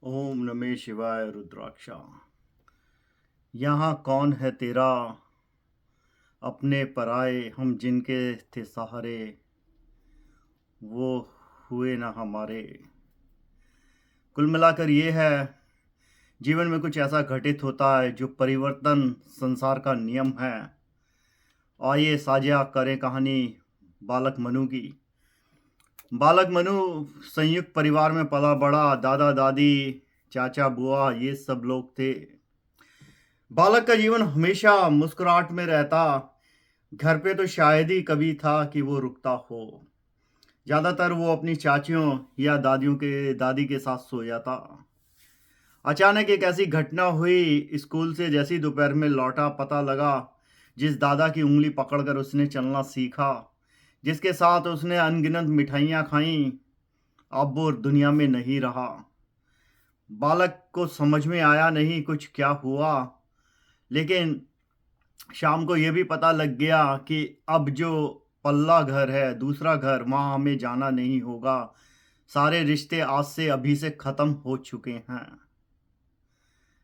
ओम नमः शिवाय रुद्राक्षा। यहाँ कौन है तेरा, अपने पराए हम जिनके थे सहारे, वो हुए ना हमारे। कुल मिलाकर ये है, जीवन में कुछ ऐसा घटित होता है जो परिवर्तन संसार का नियम है। आइए साझा करें कहानी बालक मनु की। बालक मनु संयुक्त परिवार में पला बड़ा। दादा दादी, चाचा बुआ, ये सब लोग थे। बालक का जीवन हमेशा मुस्कुराहट में रहता। घर पे तो शायद ही कभी था कि वो रुकता हो। ज्यादातर वो अपनी चाचियों या दादी के साथ सो जाता। अचानक एक ऐसी घटना हुई, स्कूल से जैसी दोपहर में लौटा, पता लगा जिस दादा की उंगली पकड़कर उसने चलना सीखा, जिसके साथ उसने अनगिनत मिठाइयाँ खाईं, अब वो दुनिया में नहीं रहा। बालक को समझ में आया नहीं कुछ क्या हुआ, लेकिन शाम को ये भी पता लग गया कि अब जो पल्ला घर है, दूसरा घर, वहाँ हमें जाना नहीं होगा। सारे रिश्ते आज से अभी से खत्म हो चुके हैं।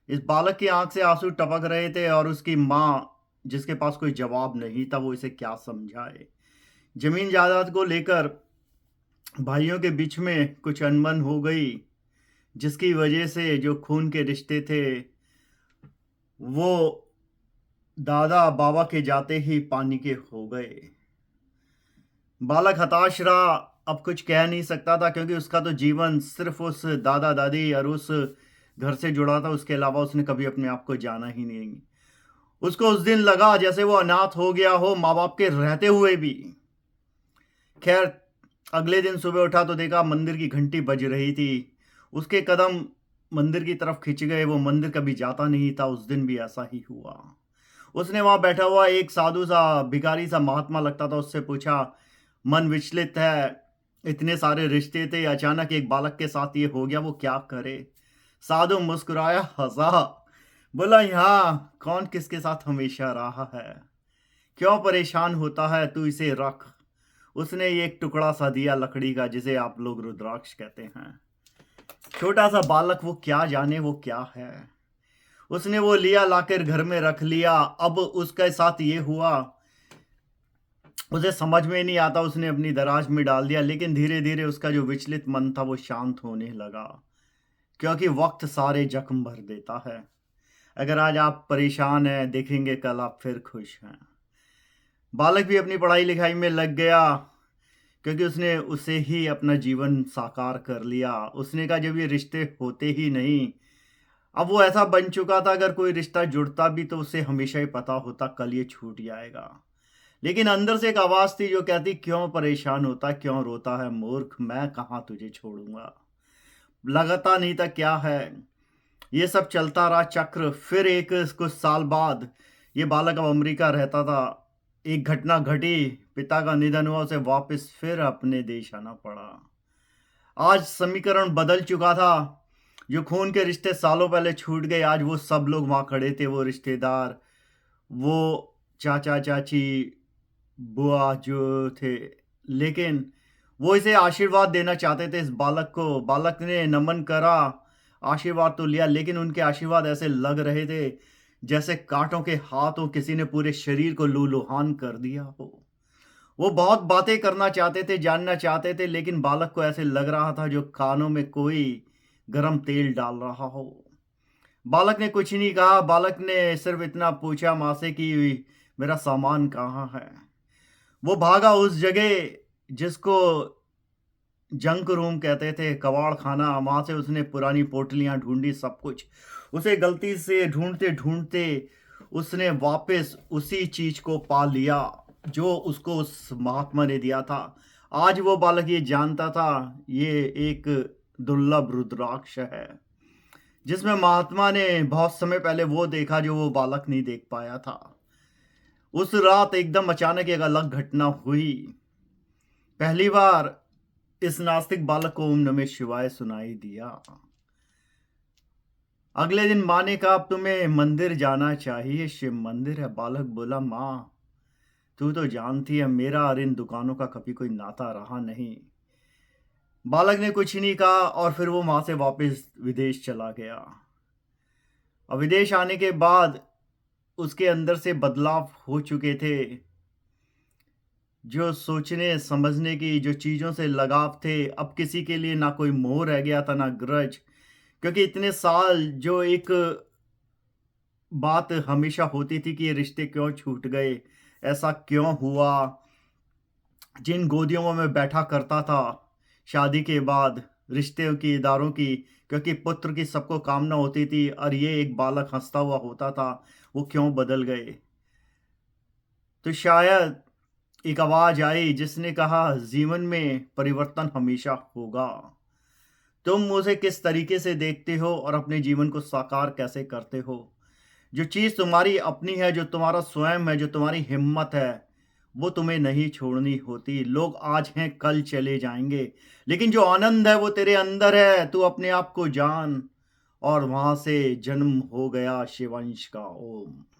इस बालक की आंख से आंसू टपक रहे थे और उसकी माँ, जिसके पास कोई जवाब नहीं था, वो इसे क्या समझाए। जमीन जायदाद को लेकर भाइयों के बीच में कुछ अनबन हो गई, जिसकी वजह से जो खून के रिश्ते थे वो दादा बाबा के जाते ही पानी के हो गए। बालक हताश रहा, अब कुछ कह नहीं सकता था, क्योंकि उसका तो जीवन सिर्फ उस दादा दादी और उस घर से जुड़ा था। उसके अलावा उसने कभी अपने आप को जाना ही नहीं। उसको उस दिन लगा जैसे वो अनाथ हो गया हो, माँ बाप के रहते हुए भी। खैर, अगले दिन सुबह उठा तो देखा मंदिर की घंटी बज रही थी। उसके कदम मंदिर की तरफ खिंच गए। वो मंदिर कभी जाता नहीं था, उस दिन भी ऐसा ही हुआ। उसने वहां बैठा हुआ एक साधु सा, भिखारी सा महात्मा लगता था, उससे पूछा, मन विचलित है, इतने सारे रिश्ते थे, अचानक एक बालक के साथ ये हो गया, वो क्या करे। साधु मुस्कुराया, हंसा, बोला, यहाँ कौन किसके साथ हमेशा रहा है, क्यों परेशान होता है, तू इसे रख। उसने ये एक टुकड़ा सा दिया लकड़ी का, जिसे आप लोग रुद्राक्ष कहते हैं। छोटा सा बालक, वो क्या जाने वो क्या है। उसने वो लिया, लाकर घर में रख लिया। अब उसके साथ ये हुआ, उसे समझ में नहीं आता, उसने अपनी दराज में डाल दिया। लेकिन धीरे धीरे उसका जो विचलित मन था वो शांत होने लगा, क्योंकि वक्त सारे जख्म भर देता है। अगर आज आप परेशान हैं, देखेंगे कल आप फिर खुश हैं। बालक भी अपनी पढ़ाई लिखाई में लग गया, क्योंकि उसने उसे ही अपना जीवन साकार कर लिया। उसने कहा, जब ये रिश्ते होते ही नहीं, अब वो ऐसा बन चुका था, अगर कोई रिश्ता जुड़ता भी तो उसे हमेशा ही पता होता कल ये छूट जाएगा। लेकिन अंदर से एक आवाज थी जो कहती, क्यों परेशान होता, क्यों रोता है मूर्ख, मैं कहाँ तुझे छोड़ूंगा। लगता नहीं था क्या है। ये सब चलता रहा चक्र। फिर एक कुछ साल बाद ये बालक अब अमेरिका रहता था। एक घटना घटी, पिता का निधन हुआ, उसे वापस फिर अपने देश आना पड़ा। आज समीकरण बदल चुका था। जो खून के रिश्ते सालों पहले छूट गए, आज वो सब लोग वहां खड़े थे, वो रिश्तेदार, वो चाचा चाची, बुआ जो थे। लेकिन वो इसे आशीर्वाद देना चाहते थे इस बालक को। बालक ने नमन करा, आशीर्वाद तो लिया, लेकिन उनके आशीर्वाद ऐसे लग रहे थे जैसे कांटों के हाथों किसी ने पूरे शरीर को लूलुहान कर दिया हो। वो बहुत बातें करना चाहते थे, जानना चाहते थे, लेकिन बालक को ऐसे लग रहा था जो कानों में कोई गरम तेल डाल रहा हो। बालक ने कुछ नहीं कहा। बालक ने सिर्फ इतना पूछा माँ से कि मेरा सामान कहाँ है। वो भागा उस जगह जिसको जंक रूम कहते थे, कबाड़ खाना। वहां से उसने पुरानी पोटलियां ढूंढी, सब कुछ। उसे गलती से ढूंढते ढूंढते उसने वापस उसी चीज को पा लिया जो उसको उस महात्मा ने दिया था। आज वो बालक ये जानता था, ये एक दुर्लभ रुद्राक्ष है, जिसमें महात्मा ने बहुत समय पहले वो देखा जो वो बालक नहीं देख पाया था। उस रात एकदम अचानक एक अलग घटना हुई। पहली बार इस नास्तिक बालक को ओम नमः शिवाय सुनाई दिया। अगले दिन माँ ने कहा, अब तुम्हें मंदिर जाना चाहिए, शिव मंदिर है। बालक बोला, माँ तू तो जानती है मेरा और इन दुकानों का कभी कोई नाता रहा नहीं। बालक ने कुछ नहीं कहा और फिर वो माँ से वापस विदेश चला गया। अब विदेश आने के बाद उसके अंदर से बदलाव हो चुके थे। जो सोचने समझने की जो चीज़ों से लगाव थे, अब किसी के लिए ना कोई मोह रह गया था, ना ग्रज। क्योंकि इतने साल जो एक बात हमेशा होती थी कि ये रिश्ते क्यों छूट गए, ऐसा क्यों हुआ? जिन गोदियों में मैं बैठा करता था शादी के बाद, रिश्ते की, इदारों की, क्योंकि पुत्र की सबको कामना होती थी और ये एक बालक हँसता हुआ होता था, वो क्यों बदल गए? तो शायद एक आवाज़ आई जिसने कहा जीवन में परिवर्तन हमेशा होगा। तुम उसे किस तरीके से देखते हो और अपने जीवन को साकार कैसे करते हो? जो चीज़ तुम्हारी अपनी है, जो तुम्हारा स्वयं है, जो तुम्हारी हिम्मत है, वो तुम्हें नहीं छोड़नी होती। लोग आज हैं, कल चले जाएँगे, लेकिन जो आनंद है वो तेरे अंदर है। तू अपने आप को जान। और वहाँ से जन्म हो गया शिवांश का। ओम।